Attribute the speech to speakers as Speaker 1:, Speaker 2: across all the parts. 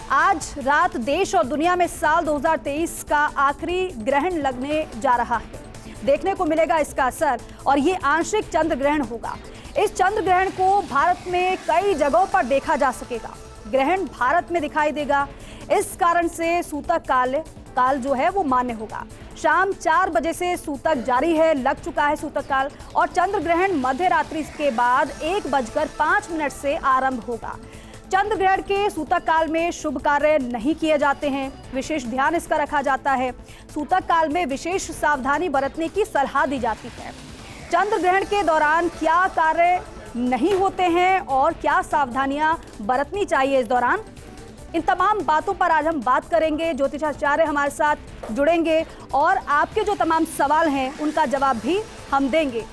Speaker 1: आज रात देश और दुनिया में साल 2023 का आखिरी ग्रहण लगने जा रहा है। देखने को मिलेगा इसका असर और ये आंशिक चंद्र ग्रहण होगा। इस चंद्र ग्रहण को भारत में कई जगहों पर देखा जा सकेगा। ग्रहण भारत में दिखाई देगा, इस कारण से सूतक काल जो है वो मान्य होगा। शाम 4 बजे से सूतक जारी है, लग चुका है सूतक काल और चंद्र ग्रहण मध्य रात्रि के बाद 1:05 से आरंभ होगा। चंद्र ग्रहण के सूतक काल में शुभ कार्य नहीं किए जाते हैं, विशेष ध्यान इसका रखा जाता है। सूतक काल में विशेष सावधानी बरतने की सलाह दी जाती है। चंद्र ग्रहण के दौरान क्या कार्य नहीं होते हैं और क्या सावधानियां बरतनी चाहिए इस दौरान, इन तमाम बातों पर आज हम बात करेंगे। ज्योतिषाचार्य हमारे साथ जुड़ेंगे और आपके जो तमाम सवाल हैं उनका जवाब भी हम देंगे।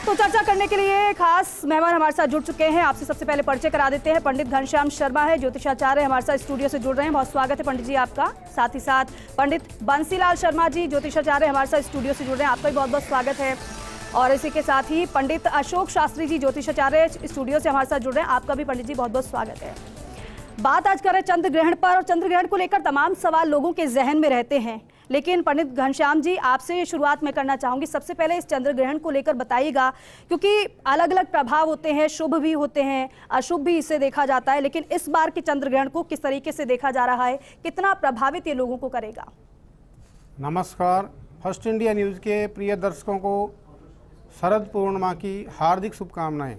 Speaker 1: तो चर्चा करने के लिए खास मेहमान हमारे साथ जुड़ चुके हैं। आपसे सबसे पहले परिचय करा देते हैं। पंडित घनश्याम शर्मा है, ज्योतिषाचार्य, हमारे साथ स्टूडियो से जुड़ रहे हैं। बहुत स्वागत है पंडित जी आपका। साथ ही साथ पंडित बंसीलाल शर्मा जी, ज्योतिषाचार्य, हमारे साथ स्टूडियो से जुड़ रहे हैं। आपका भी बहुत बहुत स्वागत है। और इसी के साथ ही पंडित अशोक शास्त्री जी, ज्योतिषाचार्य, स्टूडियो से हमारे साथ जुड़ रहे हैं। आपका भी पंडित जी बहुत बहुत स्वागत है। बात आज करें चंद्र ग्रहण पर, और चंद्र ग्रहण को लेकर तमाम सवाल लोगों के जहन में रहते हैं, लेकिन पंडित घनश्याम जी आपसे शुरुआत में करना चाहूंगी। सबसे पहले इस चंद्र ग्रहण को लेकर बताइएगा, क्योंकि अलग अलग प्रभाव होते हैं, शुभ भी होते हैं, अशुभ भी इसे देखा जाता है, लेकिन इस बार के चंद्र ग्रहण को किस तरीके से देखा जा रहा है, कितना प्रभावित ये लोगों को करेगा?
Speaker 2: नमस्कार। फर्स्ट इंडिया न्यूज़ के प्रिय दर्शकों को शरद पूर्णिमा की हार्दिक शुभकामनाएं।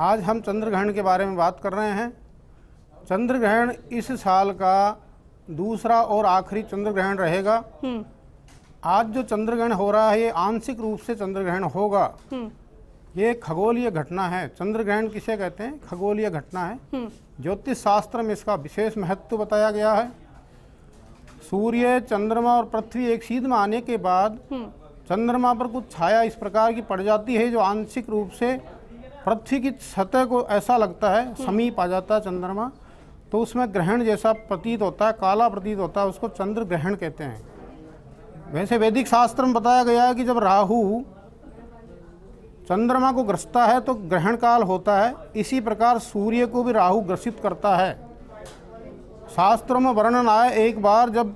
Speaker 2: आज हम चंद्र ग्रहण के बारे में बात कर रहे हैं। चंद्र ग्रहण इस साल का दूसरा और आखिरी चंद्र ग्रहण रहेगा। आज जो चंद्र ग्रहण हो रहा है ये आंशिक रूप से चंद्र ग्रहण होगा। ये खगोलीय घटना है। चंद्र ग्रहण किसे कहते हैं? खगोलीय घटना है। ज्योतिष शास्त्र में इसका विशेष महत्व बताया गया है। सूर्य, चंद्रमा और पृथ्वी एक सीध में आने के बाद चंद्रमा पर कुछ छाया इस प्रकार की पड़ जाती है जो आंशिक रूप से पृथ्वी की सतह को ऐसा लगता है, समीप आ जाता है चंद्रमा, तो उसमें ग्रहण जैसा प्रतीत होता है, काला प्रतीत होता है, उसको चंद्र ग्रहण कहते हैं। वैसे वैदिक शास्त्र में बताया गया है कि जब राहु चंद्रमा को ग्रसता है तो ग्रहण काल होता है। इसी प्रकार सूर्य को भी राहु ग्रसित करता है। शास्त्रों में वर्णन आया, एक बार जब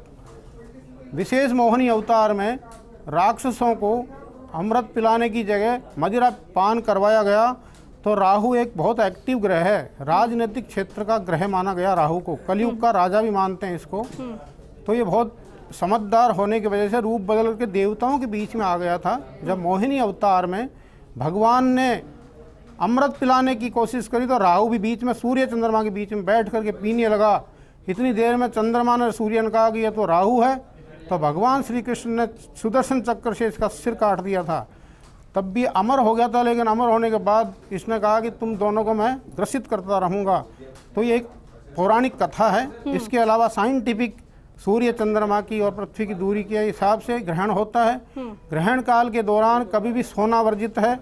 Speaker 2: विशेष मोहिनी अवतार में राक्षसों को अमृत पिलाने की जगह मदिरा पान करवाया गया, तो राहु एक बहुत एक्टिव ग्रह है, राजनीतिक क्षेत्र का ग्रह माना गया राहु को। कलयुग का राजा भी मानते हैं इसको। तो ये बहुत समझदार होने की वजह से रूप बदल के देवताओं के बीच में आ गया था। जब मोहिनी अवतार में भगवान ने अमृत पिलाने की कोशिश करी तो राहु भी बीच में सूर्य चंद्रमा के बीच में बैठ करके पीने लगा। इतनी देर में चंद्रमा ने सूर्य ने कहा कि ये तो राहु है, तो भगवान श्री कृष्ण ने सुदर्शन चक्र से इसका सिर काट दिया था। तब भी अमर हो गया था, लेकिन अमर होने के बाद इसने कहा कि तुम दोनों को मैं ग्रसित करता रहूँगा। तो ये एक पौराणिक कथा है। इसके अलावा साइंटिफिक सूर्य चंद्रमा की और पृथ्वी की दूरी के हिसाब से ग्रहण होता है। ग्रहण काल के दौरान कभी भी सोना वर्जित है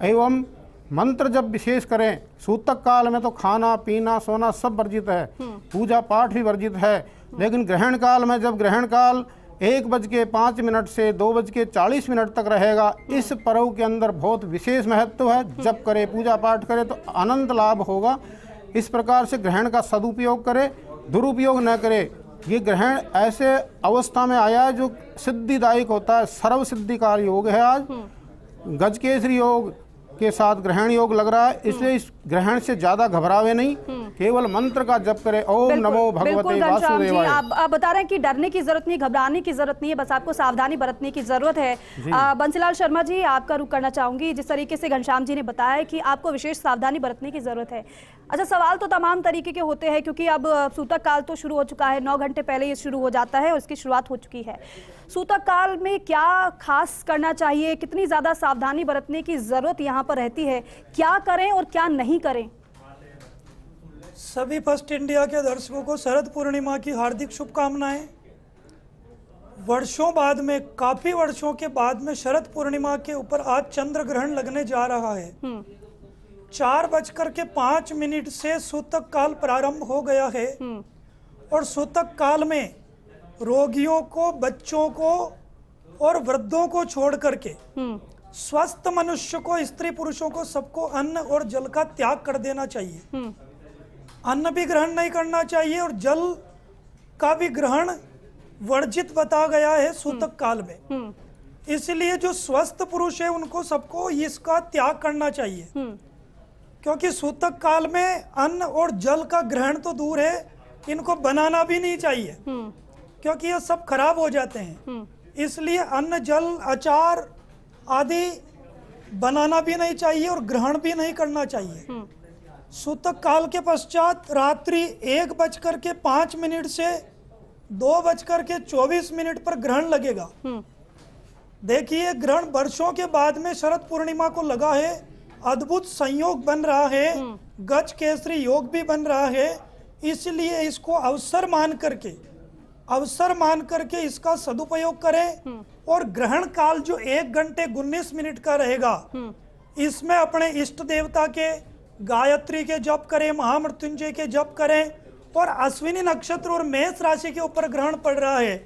Speaker 2: एवं मंत्र जब विशेष करें। सूतक काल में तो खाना पीना सोना सब वर्जित है, पूजा पाठ भी वर्जित है। लेकिन ग्रहण काल में, जब ग्रहण काल 1:05 से 2:40 तक रहेगा, इस पर्व के अंदर बहुत विशेष महत्व है। जब करे, पूजा पाठ करे तो अनंत लाभ होगा। इस प्रकार से ग्रहण का सदुपयोग करे, दुरुपयोग न करे। ये ग्रहण ऐसे अवस्था में आया है जो सिद्धिदायक होता है। सर्व सिद्धिकार योग है। आज गजकेसरी योग के साथ ग्रहण योग लग रहा है, इसलिए इस ग्रहण से ज्यादा घबरावे नहीं, केवल मंत्र का जप करें, ओम नमो भगवते वासुदेवाय।
Speaker 1: आप बता रहे हैं कि डरने की जरूरत नहीं, घबराने की जरूरत नहीं है, बस आपको सावधानी बरतने की जरूरत है। बंसीलाल शर्मा जी, आपका रुख करना चाहूंगी। जिस तरीके से घनश्याम जी ने बताया कि आपको विशेष सावधानी बरतने की जरूरत है। अच्छा, सवाल तो तमाम तरीके के होते हैं, क्योंकि अब सूतक काल तो शुरू हो चुका है, 9 घंटे पहले ये शुरू हो जाता है और इसकी शुरुआत हो चुकी है। सूतक काल में क्या खास करना चाहिए, कितनी ज्यादा सावधानी बरतने की जरूरत यहाँ पर रहती है, क्या करें और क्या नहीं करें?
Speaker 3: सभी फर्स्ट इंडिया के दर्शकों को शरद पूर्णिमा की हार्दिक शुभकामनाएं। वर्षों बाद में, काफी वर्षों के बाद में शरद पूर्णिमा के ऊपर आज चंद्र ग्रहण लगने जा रहा है। 4:05 से सूतक काल प्रारंभ हो गया है और सूतक काल में रोगियों को, बच्चों को और वृद्धों को छोड़ करके स्वस्थ मनुष्य को, स्त्री पुरुषों को, सबको अन्न और जल का त्याग कर देना चाहिए। अन्न भी ग्रहण नहीं करना चाहिए और जल का भी ग्रहण वर्जित बता गया है सूतक काल में। इसलिए जो स्वस्थ पुरुष है उनको सबको इसका त्याग करना चाहिए, क्योंकि सूतक काल में अन्न और जल का ग्रहण तो दूर है, इनको बनाना भी नहीं चाहिए क्योंकि ये सब खराब हो जाते हैं। इसलिए अन्न, जल, अचार आदि बनाना भी नहीं चाहिए और ग्रहण भी नहीं करना चाहिए। सूतक काल के पश्चात रात्रि 1:05 से 2:24 पर ग्रहण लगेगा। देखिए, ग्रहण वर्षों के बाद में शरद पूर्णिमा को लगा है। अद्भुत संयोग बन रहा है, गज केसरी योग भी बन रहा है। इसलिए इसको अवसर मान करके इसका सदुपयोग करें और ग्रहण काल जो 1 घंटे 19 मिनट का रहेगा, इसमें अपने इष्ट देवता के गायत्री के जप करें, महामृत्युंजय के जप करें। और अश्विनी नक्षत्र और मेष राशि के ऊपर ग्रहण पड़ रहा है,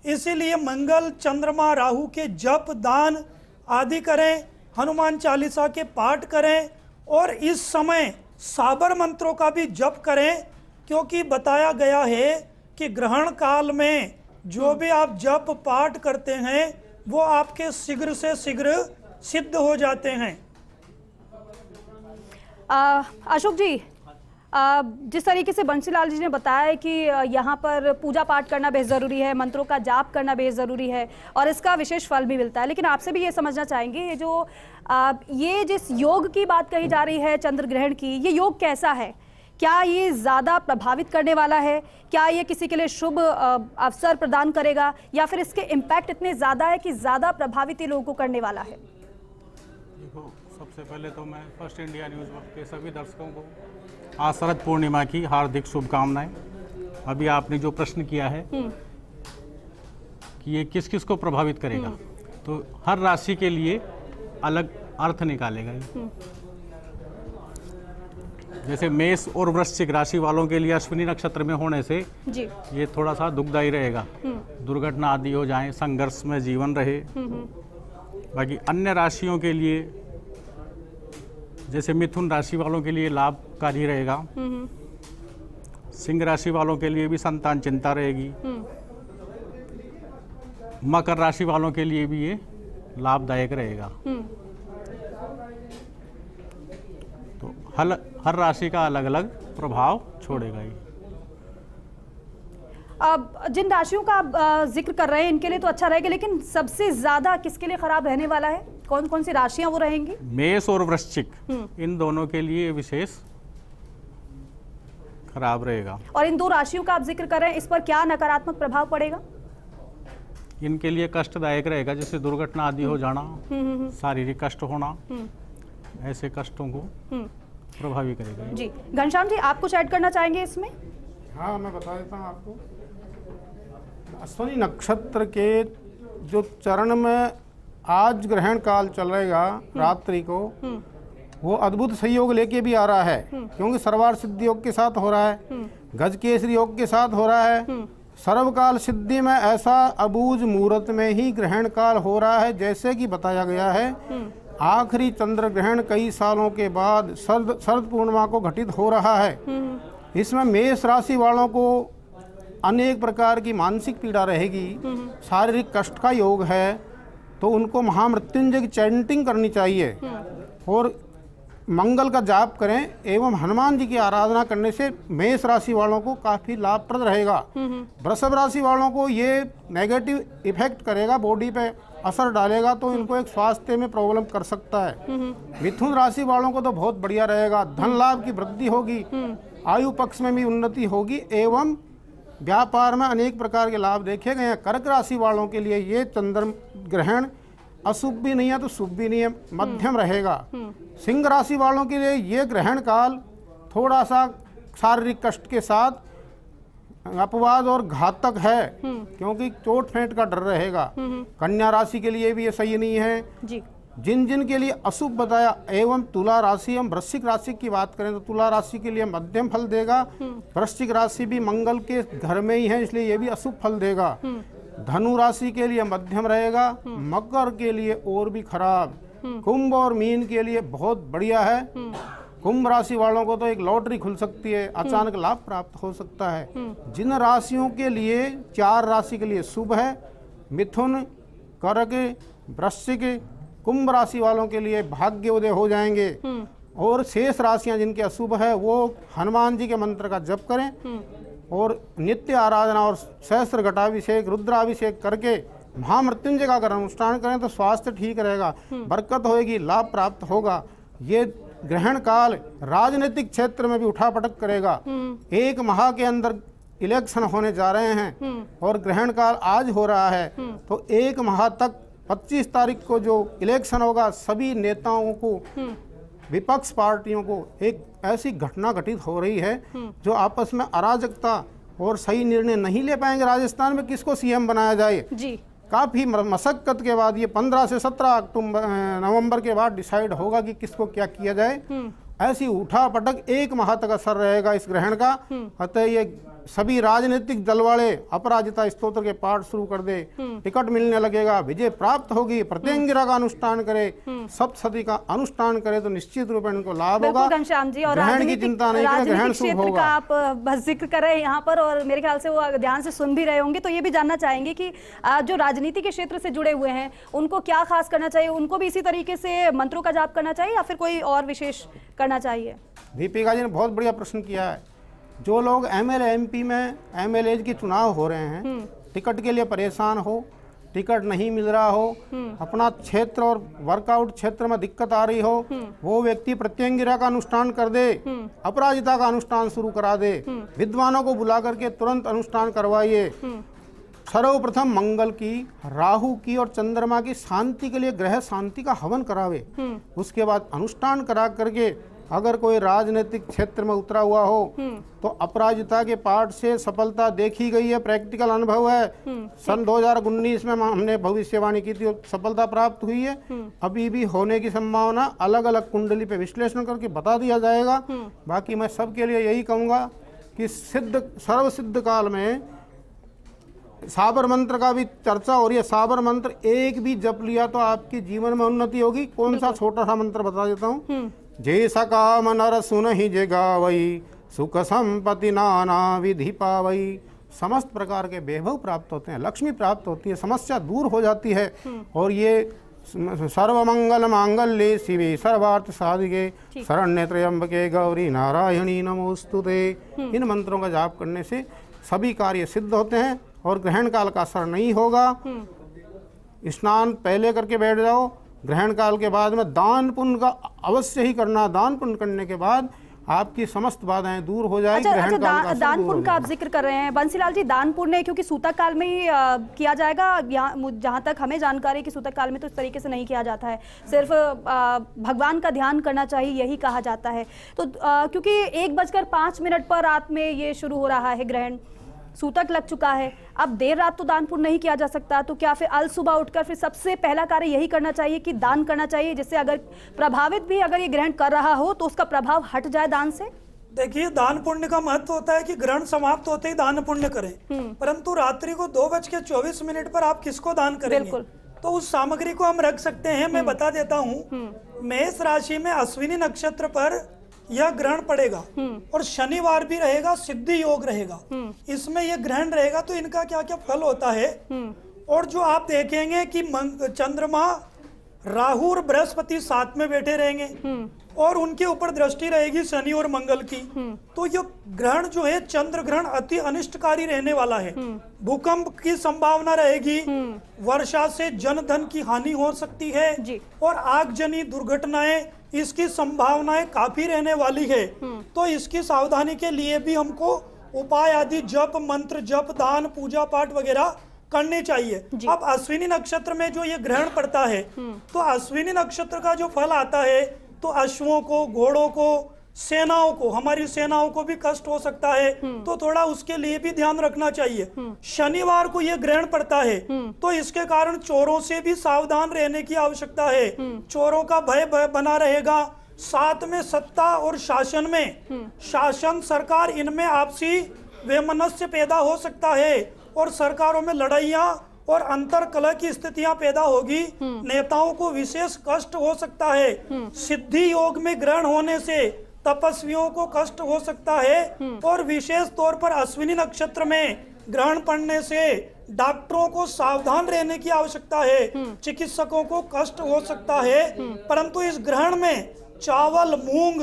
Speaker 3: इसीलिए मंगल, चंद्रमा, राहु के जप, दान आदि करें, हनुमान चालीसा के पाठ करें और इस समय साबर मंत्रों का भी जप करें, क्योंकि बताया गया है कि ग्रहण काल में जो भी आप जप पाठ करते हैं वो आपके शीघ्र से शीघ्र सिद्ध हो जाते हैं।
Speaker 1: अशोक जी, जिस तरीके से बंसीलाल जी ने बताया है कि यहाँ पर पूजा पाठ करना बेहद ज़रूरी है, मंत्रों का जाप करना बेहद ज़रूरी है और इसका विशेष फल भी मिलता है, लेकिन आपसे भी ये समझना चाहेंगे, ये जिस योग की बात कही जा रही है चंद्र ग्रहण की, ये योग कैसा है? क्या ये ज़्यादा प्रभावित करने वाला है? क्या ये किसी के लिए शुभ अवसर प्रदान करेगा या फिर इसके इम्पैक्ट इतने ज़्यादा है कि ज़्यादा प्रभावित ये लोगों को करने वाला है?
Speaker 4: देखो, सबसे पहले तो मैं फर्स्ट इंडिया न्यूज़ के सभी दर्शकों को आज शरद पूर्णिमा की हार्दिक शुभकामनाएं। अभी आपने जो प्रश्न किया है कि ये किस किस को प्रभावित करेगा, तो हर राशि के लिए अलग अर्थ निकालेगा ये। जैसे मेष और वृश्चिक राशि वालों के लिए अश्विनी नक्षत्र में होने से
Speaker 1: जी
Speaker 4: ये थोड़ा सा दुखदायी रहेगा, दुर्घटना आदि हो जाए, संघर्ष में जीवन रहे। बाकी अन्य राशियों के लिए जैसे मिथुन राशि वालों के लिए लाभकारी रहेगा, सिंह राशि वालों के लिए भी संतान चिंता रहेगी, मकर राशि वालों के लिए भी ये लाभदायक रहेगा। तो हर राशि का अलग अलग प्रभाव छोड़ेगा ये।
Speaker 1: अब जिन राशियों का आप जिक्र कर रहे हैं इनके लिए तो अच्छा रहेगा, लेकिन सबसे ज्यादा किसके लिए खराब रहने वाला है? कौन कौन सी राशियां वो रहेंगी?
Speaker 4: मेष और वृश्चिक, इन दोनों के लिए विशेष खराब रहेगा।
Speaker 1: और इन दो राशियों का आप जिक्र कर रहे हैं, इस पर क्या नकारात्मक प्रभाव पड़ेगा?
Speaker 4: इनके लिए कष्टदायक रहेगा, जैसे दुर्घटना आदि हो जाना, शारीरिक कष्ट होना, ऐसे कष्टों को प्रभावी करेगा।
Speaker 1: जी घनश्याम जी, आप कुछ ऐड करना चाहेंगे इसमें?
Speaker 2: हाँ, मैं बता देता हूँ आपको। अश्विनी नक्षत्र के जो चरण में आज ग्रहण काल चलेगा रात्रि को, वो अद्भुत संयोग लेके भी आ रहा है, क्योंकि सर्वार्थ सिद्धि योग के साथ हो रहा है, गज केसरी योग के साथ हो रहा है। सर्वकाल सिद्धि में ऐसा अबूझ मुहूर्त में ही ग्रहण काल हो रहा है, जैसे कि बताया गया है आखिरी चंद्र ग्रहण कई सालों के बाद शरद पूर्णिमा को घटित हो रहा है। इसमें मेष राशि वालों को अनेक प्रकार की मानसिक पीड़ा रहेगी, शारीरिक कष्ट का योग है, तो उनको महामृत्युंजय की चैंटिंग करनी चाहिए और मंगल का जाप करें एवं हनुमान जी की आराधना करने से मेष राशि वालों को काफ़ी लाभप्रद रहेगा। वृषभ राशि वालों को ये नेगेटिव इफेक्ट करेगा, बॉडी पे असर डालेगा, तो इनको एक स्वास्थ्य में प्रॉब्लम कर सकता है। मिथुन राशि वालों को तो बहुत बढ़िया रहेगा, धन लाभ की वृद्धि होगी, आयु पक्ष में भी उन्नति होगी एवं व्यापार में अनेक प्रकार के लाभ देखे गए हैं। कर्क राशि वालों के लिए ये चंद्र ग्रहण अशुभ भी नहीं है तो शुभ भी नहीं है, मध्यम रहेगा। सिंह राशि वालों के लिए ये ग्रहण काल थोड़ा सा शारीरिक कष्ट के साथ अपवाद और घातक है, क्योंकि चोट फेंट का डर रहेगा। कन्या राशि के लिए भी ये सही नहीं है।
Speaker 1: जी।
Speaker 2: जिन जिन के लिए अशुभ बताया एवं तुला राशि, हम वृश्चिक राशि की बात करें तो तुला राशि के लिए मध्यम फल देगा। वृश्चिक राशि भी मंगल के घर में ही है, इसलिए ये भी अशुभ फल देगा। धनु राशि के लिए मध्यम रहेगा, मकर के लिए और भी खराब, कुंभ और मीन के लिए बहुत बढ़िया है। कुंभ राशि वालों को तो एक लॉटरी खुल सकती है, अचानक लाभ प्राप्त हो सकता है। जिन राशियों के लिए 4 राशि के लिए शुभ है, मिथुन, कर्क, वृश्चिक, कुंभ राशि वालों के लिए भाग्य उदय हो जाएंगे। और शेष राशियां जिनके अशुभ है वो हनुमान जी के मंत्र का जप करें और नित्य आराधना और सहस्त्र घटाभिषेक, रुद्राभिषेक करके महामृत्युंजय का अगर अनुष्ठान करें तो स्वास्थ्य ठीक रहेगा, बरकत होएगी, लाभ प्राप्त होगा। ये ग्रहण काल राजनीतिक क्षेत्र में भी उठापटक करेगा। 1 माह के अंदर इलेक्शन होने जा रहे हैं और ग्रहण काल आज हो रहा है, तो 1 माह तक 25 तारीख को जो इलेक्शन होगा, सभी नेताओं को, विपक्ष पार्टियों को एक ऐसी घटना घटित हो रही है जो आपस में अराजकता और सही निर्णय नहीं ले पाएंगे। राजस्थान में किसको सीएम बनाया जाए जी, काफ़ी मशक्कत के बाद ये 15 से 17 नवंबर के बाद डिसाइड होगा कि किसको क्या किया जाए। ऐसी उठा पटक 1 माह तक असर रहेगा इस ग्रहण का। अतः ये सभी राजनीतिक दल वाले अपराजिता स्तोत्र के पाठ शुरू कर दे, टिकट मिलने लगेगा, विजय प्राप्त होगी, प्रत्यंगिरा का अनुष्ठान करे, सप्तशती का अनुष्ठान करे तो निश्चित रूप में इनको लाभ होगा।
Speaker 1: घनश्याम जी, और
Speaker 2: ग्रहण की चिंता नहीं करें, ग्रहण शुभ होगा।
Speaker 1: का आप बस जिक्र कर रहे हैं यहाँ पर, और मेरे ख्याल से वो ध्यान से सुन भी रहे होंगे, तो ये भी जानना चाहेंगे कि जो राजनीति के क्षेत्र से जुड़े हुए हैं उनको क्या खास करना चाहिए? उनको भी इसी तरीके से मंत्रों का जाप करना चाहिए या फिर कोई और विशेष करना चाहिए?
Speaker 2: दीपिका जी ने बहुत बढ़िया प्रश्न किया है। जो लोग एमएलए एमपी में एमएलए के चुनाव हो रहे हैं, टिकट के लिए परेशान हो, टिकट नहीं मिल रहा हो, अपना क्षेत्र और वर्कआउट क्षेत्र में दिक्कत आ रही हो, वो व्यक्ति प्रत्यंगिरा का अनुष्ठान कर दे, अपराजिता का अनुष्ठान शुरू करा दे, विद्वानों को बुला करके तुरंत अनुष्ठान करवाइए। सर्वप्रथम मंगल की, राहु की और चंद्रमा की शांति के लिए ग्रह शांति का हवन करावे। उसके बाद अनुष्ठान करा करके अगर कोई राजनीतिक क्षेत्र में उतरा हुआ हो तो अपराजिता के पाठ से सफलता देखी गई है, प्रैक्टिकल अनुभव है। सन 2019 में हमने भविष्यवाणी की थी, सफलता प्राप्त हुई है, अभी भी होने की संभावना अलग अलग कुंडली पे विश्लेषण करके बता दिया जाएगा। बाकी मैं सबके लिए यही कहूँगा कि सिद्ध सर्व सिद्ध काल में साबर मंत्र का भी चर्चा हो रही है। साबर मंत्र एक भी जप लिया तो आपके जीवन में उन्नति होगी। कौन सा छोटा सा मंत्र बता देता हूँ। जैसा काम नर सुनहि जे गावई, सुख संपत्ति नाना विधि पावई। समस्त प्रकार के वैभव प्राप्त होते हैं, लक्ष्मी प्राप्त होती है, समस्या दूर हो जाती है। और ये सर्वमंगल मांगल्ये शिवे सर्वार्थ साधिके शरण्य त्र्यंबके गौरी नारायणी नमोस्तुते। इन मंत्रों का जाप करने से सभी कार्य सिद्ध होते हैं और ग्रहण काल का असर नहीं होगा। स्नान पहले करके बैठ जाओ, ग्रहण काल के बाद में दान पुण्य का अवश्य ही करना। दान पुण्य करने के बाद आपकी समस्त बाधाएं दूर हो जाएगी।
Speaker 1: अच्छा, दान पुण्य का आप जिक्र कर रहे हैं बंसीलाल जी, दान पुण्य क्योंकि सूतक काल में ही किया जाएगा। जहाँ तक हमें जानकारी है कि सूतक काल में तो इस तरीके से नहीं किया जाता है, सिर्फ भगवान का ध्यान करना चाहिए, यही कहा जाता है। तो क्योंकि 1:05 पर रात में ये शुरू हो रहा है ग्रहण, सूतक लग चुका है, अब देर रात तो दान पुण्य नहीं किया जा सकता, तो क्या फिर अल सुबह उठकर फिर सबसे पहला कार्य यही करना चाहिए कि दान करना चाहिए, जिससे अगर प्रभावित भी अगर ये ग्रहण कर रहा हो तो उसका प्रभाव हट जाए दान से?
Speaker 3: देखिए, दान पुण्य का महत्व होता है कि ग्रहण समाप्त होते ही दान पुण्य करें, परंतु रात्रि को 2:24 पर आप किसको दान करेंगे? तो उस सामग्री को हम रख सकते हैं। मैं बता देता हूँ, मेष राशि में अश्विनी नक्षत्र पर यह ग्रहण पड़ेगा और शनिवार भी रहेगा, सिद्धि योग रहेगा, इसमें यह ग्रहण रहेगा। तो इनका क्या क्या फल होता है, और जो आप देखेंगे कि चंद्रमा, राहु और बृहस्पति साथ में बैठे रहेंगे और उनके ऊपर दृष्टि रहेगी शनि और मंगल की। तो यह ग्रहण जो है चंद्र ग्रहण अति अनिष्टकारी रहने वाला है। भूकंप की संभावना रहेगी, वर्षा से जन धन की हानि हो सकती है और आगजनी दुर्घटनाएं, इसकी संभावनाएं काफी रहने वाली है। तो इसकी सावधानी के लिए भी हमको उपाय आदि जप, मंत्र जप, दान, पूजा पाठ वगैरह करने चाहिए। अब अश्विनी नक्षत्र में जो ये ग्रहण पड़ता है, तो अश्विनी नक्षत्र का जो फल आता है, तो अश्वों को, घोड़ों को, सेनाओं को, हमारी सेनाओं को भी कष्ट हो सकता है, तो थोड़ा उसके लिए भी ध्यान रखना चाहिए। शनिवार को ये ग्रहण पड़ता है, तो इसके कारण चोरों से भी सावधान रहने की आवश्यकता है। चोरों का भय बना रहेगा। साथ में सत्ता और शासन में, शासन सरकार, इनमें आपसी वैमनस्य पैदा हो सकता है और सरकारों में लड़ाइयां और अंतर कलह की स्थितियां पैदा होगी। नेताओं को विशेष कष्ट हो सकता है। सिद्धि योग में ग्रहण होने से तपस्वियों को कष्ट हो सकता है और विशेष तौर पर अश्विनी नक्षत्र में ग्रहण पड़ने से डॉक्टरों को सावधान रहने की आवश्यकता है। चिकित्सकों को कष्ट हो सकता है, परंतु इस ग्रहण में चावल, मूंग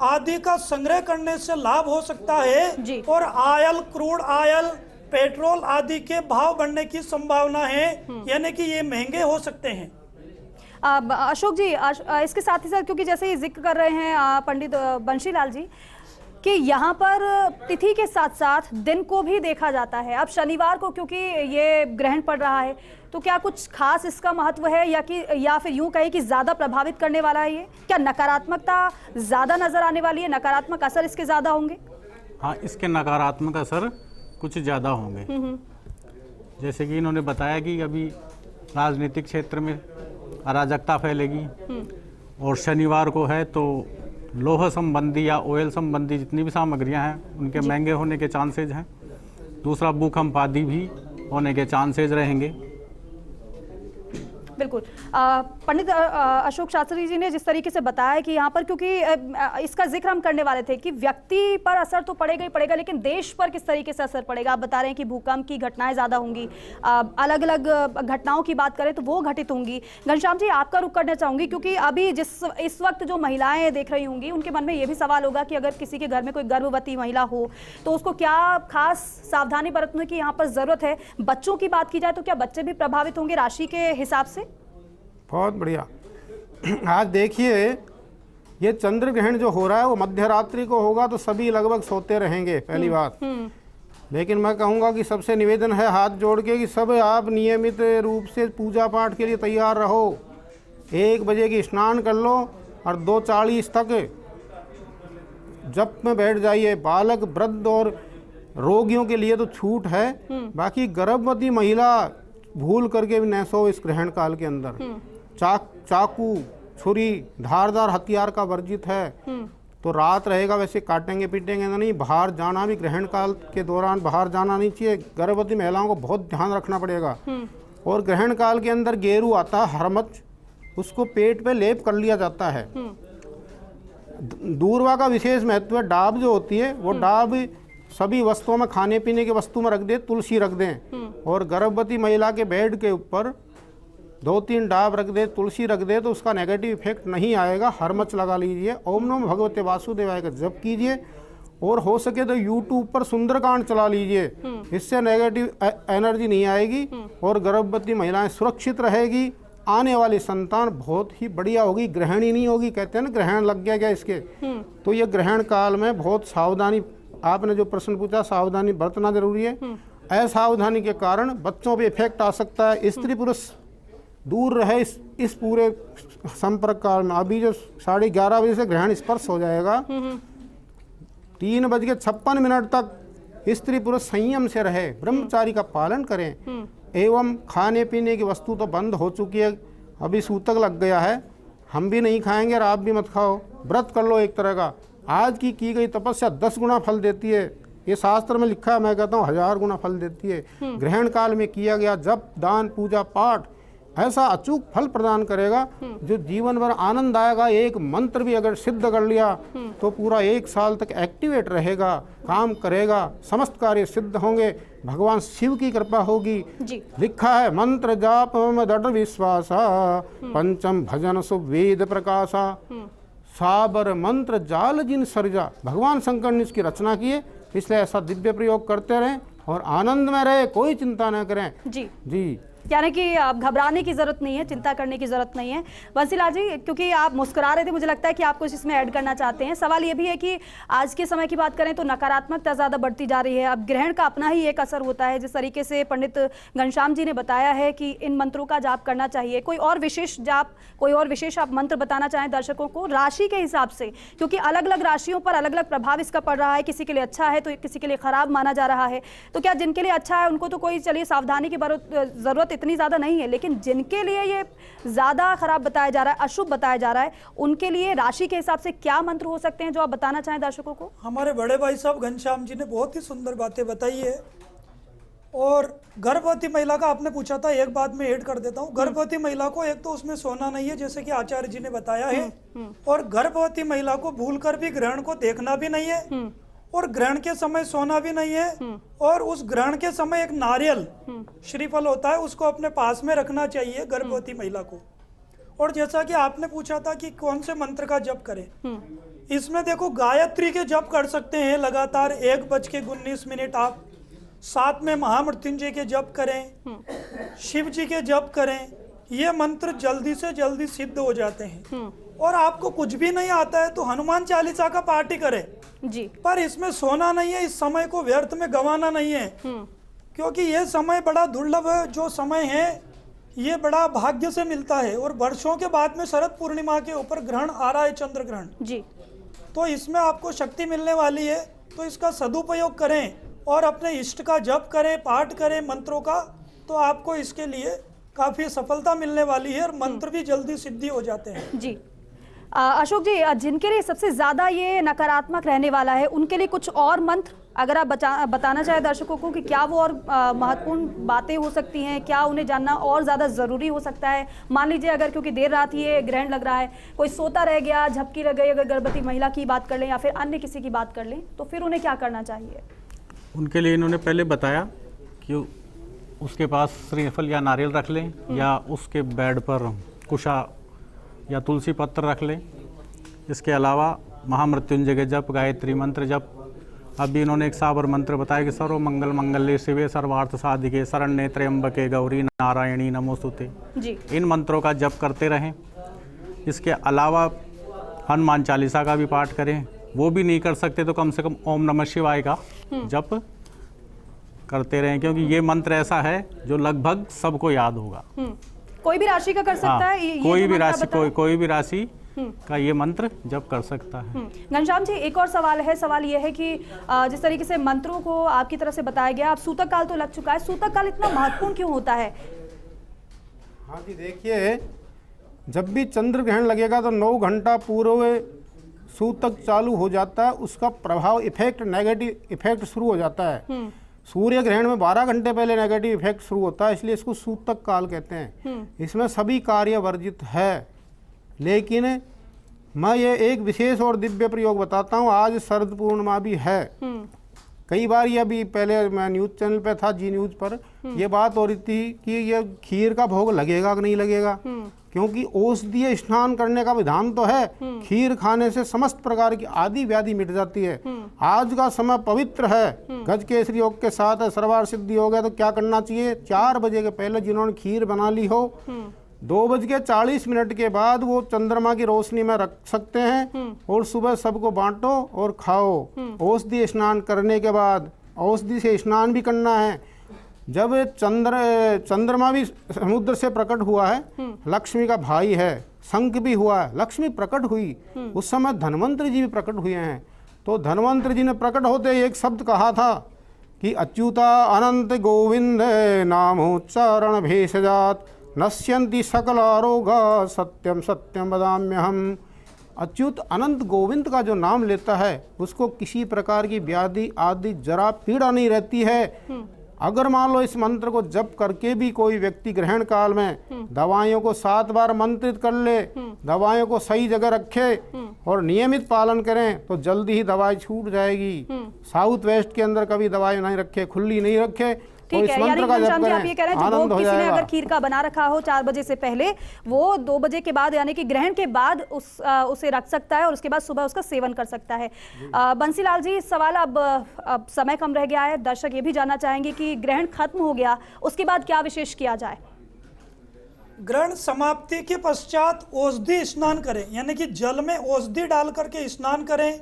Speaker 3: आदि का संग्रह करने से लाभ हो सकता है और आयल, क्रूड आयल, पेट्रोल आदि के भाव बढ़ने की संभावना है, यानी कि ये महंगे हो सकते हैं।
Speaker 1: अशोक जी, इसके साथ ही साथ, क्योंकि जैसे ही जिक्र कर रहे हैं पंडित बंशीलाल जी कि यहाँ पर तिथि के साथ साथ दिन को भी देखा जाता है। अब शनिवार को क्योंकि ये ग्रहण पड़ रहा है, तो क्या कुछ खास इसका महत्व है या फिर यूं कहें कि ज़्यादा प्रभावित करने वाला है ये? क्या नकारात्मकता ज़्यादा नजर आने वाली है, नकारात्मक असर इसके ज़्यादा होंगे?
Speaker 4: हाँ, इसके नकारात्मक असर कुछ ज़्यादा होंगे। जैसे कि इन्होंने बताया कि अभी राजनीतिक क्षेत्र में अराजकता फैलेगी और शनिवार को है तो लोह संबंधी या ऑयल संबंधी जितनी भी सामग्रियां हैं उनके महंगे होने के चांसेज हैं। दूसरा, भूकंप आदि भी होने के चांसेज रहेंगे।
Speaker 1: बिल्कुल। पंडित अशोक शास्त्री जी ने जिस तरीके से बताया कि यहाँ पर, क्योंकि इसका जिक्र हम करने वाले थे कि व्यक्ति पर असर तो पड़ेगा ही पड़ेगा, लेकिन देश पर किस तरीके से असर पड़ेगा। आप बता रहे हैं कि भूकंप की घटनाएं ज़्यादा होंगी, अलग अलग घटनाओं की बात करें तो वो घटित होंगी। घनश्याम जी, आपका रुख करना चाहूँगी, क्योंकि अभी इस वक्त जो महिलाएँ देख रही होंगी उनके मन में ये भी सवाल होगा कि अगर किसी के घर में कोई गर्भवती महिला हो तो उसको क्या खास सावधानी बरतने की यहाँ पर ज़रूरत है। बच्चों की बात की जाए तो क्या बच्चे भी प्रभावित होंगे राशि के हिसाब से?
Speaker 2: बहुत बढ़िया। आज देखिए, ये चंद्र ग्रहण जो हो रहा है वो मध्य रात्रि को होगा तो सभी लगभग सोते रहेंगे, पहली बात। लेकिन मैं कहूँगा कि सबसे निवेदन है हाथ जोड़ के कि सब आप नियमित रूप से पूजा पाठ के लिए तैयार रहो। 1 बजे की स्नान कर लो और 2:40 तक जप में बैठ जाइए। बालक, वृद्ध और रोगियों के लिए तो छूट है, बाकी गर्भवती महिला भूल करके भी न सो इस ग्रहण काल के अंदर। चाकू, छुरी, धारदार हथियार का वर्जित है। तो रात रहेगा, वैसे काटेंगे पीटेंगे नहीं। बाहर जाना भी ग्रहण काल के दौरान बाहर जाना नहीं चाहिए। गर्भवती महिलाओं को बहुत ध्यान रखना पड़ेगा। और ग्रहण काल के अंदर गेरू आता है, हरमच, उसको पेट पे लेप कर लिया जाता है। दूर्वा का विशेष महत्व है। डाब जो होती है वो डाब सभी वस्तुओं में, खाने पीने की वस्तु में रख दे, तुलसी रख दें। और गर्भवती महिला के बेड के ऊपर 2-3 डाब रख दे, तुलसी रख दे, तो उसका नेगेटिव इफेक्ट नहीं आएगा। हरमच लगा लीजिए, ओम नमो भगवते वासुदेवाय का जप कीजिए और हो सके तो यूट्यूब पर सुंदरकांड चला लीजिए। इससे नेगेटिव एनर्जी नहीं आएगी और गर्भवती महिलाएं सुरक्षित रहेगी। आने वाली संतान बहुत ही बढ़िया होगी, ग्रहण ही नहीं होगी। कहते हैं ना, ग्रहण लग गया क्या इसके। तो ये ग्रहण काल में बहुत सावधानी, आपने जो प्रश्न पूछा, सावधानी बरतना जरूरी है। असावधानी के कारण बच्चों पे इफेक्ट आ सकता है। स्त्री पुरुष दूर रहे इस पूरे संपर्क काल में। अभी जो 11:30 बजे से ग्रहण स्पर्श हो जाएगा, 3:56 तक स्त्री पुरुष संयम से रहे, ब्रह्मचारी का पालन करें। एवं खाने पीने की वस्तु तो बंद हो चुकी है, अभी सूतक लग गया है, हम भी नहीं खाएंगे और आप भी मत खाओ। व्रत कर लो एक तरह का। आज की गई तपस्या 10 गुना फल देती है, ये शास्त्र में लिखा है। मैं कहता हूँ 1000 गुना फल देती है। ग्रहण काल में किया गया जप, दान, पूजा पाठ ऐसा अचूक फल प्रदान करेगा जो जीवन भर आनंद आएगा। एक मंत्र भी अगर सिद्ध कर लिया तो पूरा 1 साल तक एक्टिवेट रहेगा, काम करेगा, समस्त कार्य सिद्ध होंगे, भगवान शिव की कृपा होगी। लिखा है, मंत्र जाप में दृढ़ विश्वासा, पंचम भजन सुवेद प्रकाशा, साबर मंत्र जाल जिन सर्जा। भगवान शंकर ने इसकी रचना की है, इसलिए ऐसा दिव्य प्रयोग करते रहें और आनंद में रहे, कोई चिंता न करें। जी।
Speaker 1: यानी कि आप घबराने की जरूरत नहीं है, चिंता करने की जरूरत नहीं है। बंसीलाल जी, क्योंकि आप मुस्कुरा रहे थे, मुझे लगता है कि आप कुछ इसमें ऐड करना चाहते हैं। सवाल ये भी है कि आज के समय की बात करें तो नकारात्मकता ज़्यादा बढ़ती जा रही है। अब ग्रहण का अपना ही एक असर होता है। जिस तरीके से पंडित घनश्याम जी ने बताया है कि इन मंत्रों का जाप करना चाहिए, कोई और विशेष जाप, कोई और विशेष आप मंत्र बताना चाहें दर्शकों को राशि के हिसाब से, क्योंकि अलग अलग राशियों पर अलग अलग प्रभाव इसका पड़ रहा है। किसी के लिए अच्छा है तो किसी के लिए खराब माना जा रहा है। तो क्या जिनके लिए अच्छा है उनको तो कोई चलिए सावधानी की जरूरत इतनी ज़्यादा नहीं है, लेकिन जिनके लिए ये ज़्यादा खराब बताया जा रहा है, अशुभ बताया जा रहा है, उनके लिए राशि के हिसाब से क्या मंत्र हो सकते हैं जो आप बताना चाहें दर्शकों को?
Speaker 3: हमारे बड़े भाई साहब घनश्याम जी ने बहुत ही सुंदर बातें बताई है। और गर्भवती महिला का आपने पूछा था, एक बात मैं ऐड कर देता हूँ। गर्भवती महिला को एक तो उसमें सोना नहीं है, जैसे कि आचार्य जी ने बताया है, और गर्भवती महिला को भूलकर भी ग्रहण को देखना भी नहीं है, और ग्रहण के समय सोना भी नहीं है, और उस ग्रहण के समय एक नारियल श्रीफल होता है उसको अपने पास में रखना चाहिए गर्भवती महिला को। और जैसा कि आपने पूछा था कि कौन से मंत्र का जप करें, इसमें देखो गायत्री के जप कर सकते हैं लगातार 1:19 आप, साथ में महामृत्युंजय के जप करें, शिव जी के जप करें। ये मंत्र जल्दी से जल्दी सिद्ध हो जाते हैं। और आपको कुछ भी नहीं आता है तो हनुमान चालीसा का पाठ ही करें
Speaker 1: जी,
Speaker 3: पर इसमें सोना नहीं है, इस समय को व्यर्थ में गंवाना नहीं है, क्योंकि ये समय बड़ा दुर्लभ जो समय है, ये बड़ा भाग्य से मिलता है। और वर्षों के बाद में शरद पूर्णिमा के ऊपर ग्रहण आ रहा है, चंद्र ग्रहण
Speaker 1: जी,
Speaker 3: तो इसमें आपको शक्ति मिलने वाली है। तो इसका सदुपयोग करें और अपने इष्ट का जप करें, पाठ करें मंत्रों का, तो आपको इसके लिए काफ़ी सफलता मिलने वाली है और मंत्र भी जल्दी सिद्धि हो जाते हैं
Speaker 1: जी। अशोक जी, जिनके लिए सबसे ज़्यादा ये नकारात्मक रहने वाला है उनके लिए कुछ और मंत्र अगर आप बताना चाहें दर्शकों को कि क्या वो और महत्वपूर्ण बातें हो सकती हैं, क्या उन्हें जानना और ज़्यादा ज़रूरी हो सकता है? मान लीजिए अगर क्योंकि देर रात ये ग्रहण लग रहा है, कोई सोता रह गया, झपकी लग गई, अगर गर्भवती महिला की बात कर लें या फिर अन्य किसी की बात कर लें, तो फिर उन्हें क्या करना चाहिए?
Speaker 4: उनके लिए इन्होंने पहले बताया कि उसके पास श्रीफल या नारियल रख लें, या उसके बेड पर कुशा या तुलसी पत्र रख लें। इसके अलावा महामृत्युंजय के जप, गायत्री मंत्र जप। अभी इन्होंने एक साबर मंत्र बताया कि सर्व मंगल मंगल्ये शिवे सर्वार्थ साधिके शरण्ये त्र्यंबके गौरी नारायणी नमोस्तुते
Speaker 1: जी।
Speaker 4: इन मंत्रों का जप करते रहें। इसके अलावा हनुमान चालीसा का भी पाठ करें। वो भी नहीं कर सकते तो कम से कम ओम नमः शिवाय का जप करते रहें, क्योंकि ये मंत्र ऐसा है जो लगभग सबको याद होगा।
Speaker 1: कोई भी राशि का कर सकता है? ये
Speaker 4: कोई
Speaker 1: जो
Speaker 4: भी
Speaker 1: मंत्र
Speaker 4: राशि,
Speaker 1: बताया?
Speaker 4: कोई भी राशि का ये मंत्र जप कर सकता है।
Speaker 1: घनश्याम जी, एक और सवाल है। सवाल ये है कि जिस तरीके से मंत्रों को आपकी तरफ से बताया गया, अब सूतक काल तो लग चुका है, सूतक काल इतना महत्वपूर्ण क्यों होता है?
Speaker 2: हाँ जी, देखिए, जब भी चंद्र ग्रहण लगेगा तो 9 घंटा पूर्व सूतक चालू हो जाता है, उसका प्रभाव इफेक्ट, नेगेटिव इफेक्ट शुरू हो जाता है। सूर्य ग्रहण में 12 घंटे पहले नेगेटिव इफेक्ट शुरू होता है, इसलिए इसको सूतक काल कहते हैं। इसमें सभी कार्य वर्जित है। लेकिन मैं ये एक विशेष और दिव्य प्रयोग बताता हूँ। आज शरद पूर्णिमा भी है। कई बार ये अभी पहले मैं न्यूज़ चैनल पे था, जी न्यूज़ पर, ये बात हो रही थी कि ये खीर का भोग लगेगा कि नहीं लगेगा, क्योंकि औषधीय स्नान करने का विधान तो है। खीर खाने से समस्त प्रकार की आदि व्याधि मिट जाती है। आज का समय पवित्र है, गज केसरी योग के साथ है, सर्वार्थ सिद्धि हो गया। तो क्या करना चाहिए? 4 बजे के पहले जिन्होंने खीर बना ली हो, 2:40 के बाद वो चंद्रमा की रोशनी में रख सकते हैं, और सुबह सबको बांटो और खाओ। औषधि स्नान करने के बाद औषधि से स्नान भी करना है। जब चंद्रमा भी समुद्र से प्रकट हुआ है, लक्ष्मी का भाई है, शंख भी हुआ है, लक्ष्मी प्रकट हुई, उस समय धन्वंतरि जी भी प्रकट हुए हैं। तो धन्वंतरि जी ने प्रकट होते एक शब्द कहा था कि अच्युता अनंत गोविंद नामोच्चारण भेषजात नश्यन्ति सकल आरोगा सत्यम सत्यम वदाम्यहम्। अच्युत अनंत गोविंद का जो नाम लेता है उसको किसी प्रकार की व्याधि आदि जरा पीड़ा नहीं रहती है। अगर मान लो इस मंत्र को जप करके भी कोई व्यक्ति ग्रहण काल में दवाइयों को 7 बार मंत्रित कर ले, दवाइयों को सही जगह रखे और नियमित पालन करें तो जल्दी ही दवाई छूट जाएगी। साउथ वेस्ट के अंदर कभी दवाई नहीं रखे, खुली नहीं रखे।
Speaker 1: ठीक है, यानी घनश्याम जी आप ये कह रहे हैं जो भोग किसी ने अगर खीर का बना रखा हो 4 बजे से पहले, वो 2 बजे के बाद यानी कि ग्रहण के बाद उसे रख सकता है और उसके बाद सुबह उसका सेवन कर सकता है। बंसीलाल जी, सवाल अब समय कम रह गया है, दर्शक ये भी जानना चाहेंगे कि ग्रहण खत्म हो गया उसके बाद क्या विशेष किया जाए?
Speaker 3: ग्रहण समाप्ति के पश्चात औषधि स्नान करें, यानी कि जल में औषधि डाल करके स्नान करें,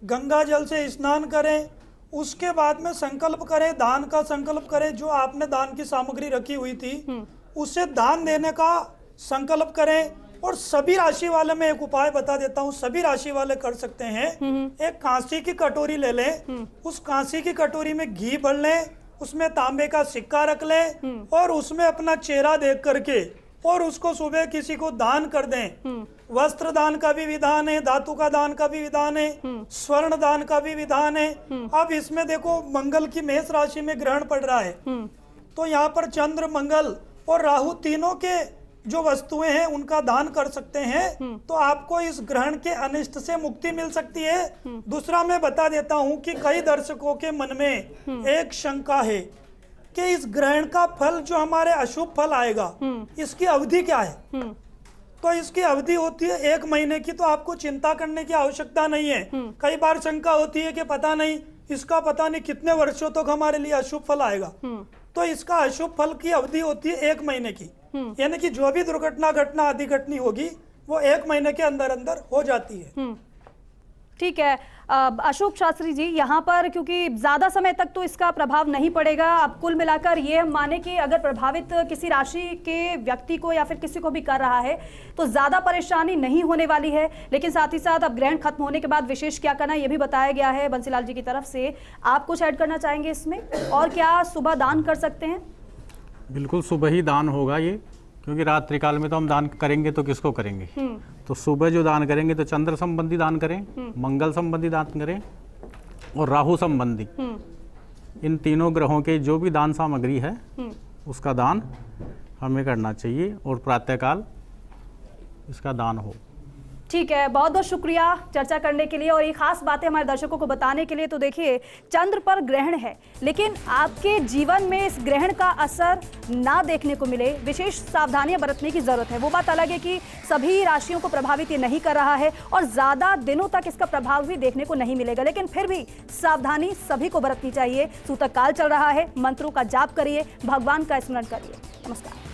Speaker 3: गंगा जल से स्नान करें। उसके बाद में संकल्प करें, दान का संकल्प करें। जो आपने दान की सामग्री रखी हुई थी उसे दान देने का संकल्प करें। और सभी राशि वाले, मैं एक उपाय बता देता हूँ, सभी राशि वाले कर सकते हैं। एक कांसी की कटोरी ले लें, उस कांसी की कटोरी में घी भर लें, उसमें तांबे का सिक्का रख लें और उसमें अपना चेहरा देख करके और उसको सुबह किसी को दान कर दें। वस्त्र दान का भी विधान है, धातु का दान का भी विधान है, स्वर्ण दान का भी विधान है। अब इसमें देखो, मंगल की मेष राशि में ग्रहण पड़ रहा है, तो यहाँ पर चंद्र, मंगल और राहु तीनों के जो वस्तुएं हैं उनका दान कर सकते हैं, तो आपको इस ग्रहण के अनिष्ट से मुक्ति मिल सकती है। दूसरा मैं बता देता हूं कि कई दर्शकों के मन में एक शंका है कि इस ग्रहण का फल, जो हमारे अशुभ फल आएगा, इसकी अवधि क्या है। तो इसकी अवधि होती है 1 महीने की, तो आपको चिंता करने की आवश्यकता नहीं है। कई बार शंका होती है कि पता नहीं, इसका पता नहीं कितने वर्षों तक हमारे लिए अशुभ फल आएगा। तो इसका अशुभ फल की अवधि होती है 1 महीने की, यानी कि जो भी दुर्घटना घटना आदि घटनी होगी वो 1 महीने के अंदर अंदर हो जाती है।
Speaker 1: ठीक है अशोक शास्त्री जी, यहाँ पर क्योंकि ज्यादा समय तक तो इसका प्रभाव नहीं पड़ेगा, अब कुल मिलाकर ये हम माने कि अगर प्रभावित किसी राशि के व्यक्ति को या फिर किसी को भी कर रहा है तो ज्यादा परेशानी नहीं होने वाली है। लेकिन साथ ही साथ अब ग्रहण खत्म होने के बाद विशेष क्या करना ये भी बताया गया है बंसीलाल जी की तरफ से। आप कुछ ऐड करना चाहेंगे इसमें, और क्या सुबह दान कर सकते हैं?
Speaker 4: बिल्कुल सुबह ही दान होगा ये, क्योंकि रात्रि काल में तो हम दान करेंगे तो किसको करेंगे। तो सुबह जो दान करेंगे तो चंद्र संबंधी दान करें, मंगल संबंधी दान करें और राहु संबंधी, इन तीनों ग्रहों के जो भी दान सामग्री है उसका दान हमें करना चाहिए और प्रातःकाल इसका दान हो।
Speaker 1: ठीक है, बहुत बहुत शुक्रिया चर्चा करने के लिए और ये खास बातें हमारे दर्शकों को बताने के लिए। तो देखिए, चंद्र पर ग्रहण है, लेकिन आपके जीवन में इस ग्रहण का असर ना देखने को मिले, विशेष सावधानियां बरतने की जरूरत है। वो बात अलग है कि सभी राशियों को प्रभावित ये नहीं कर रहा है और ज्यादा दिनों तक इसका प्रभाव भी देखने को नहीं मिलेगा, लेकिन फिर भी सावधानी सभी को बरतनी चाहिए। सूतक काल चल रहा है, मंत्रों का जाप करिए, भगवान का स्मरण करिए। नमस्कार।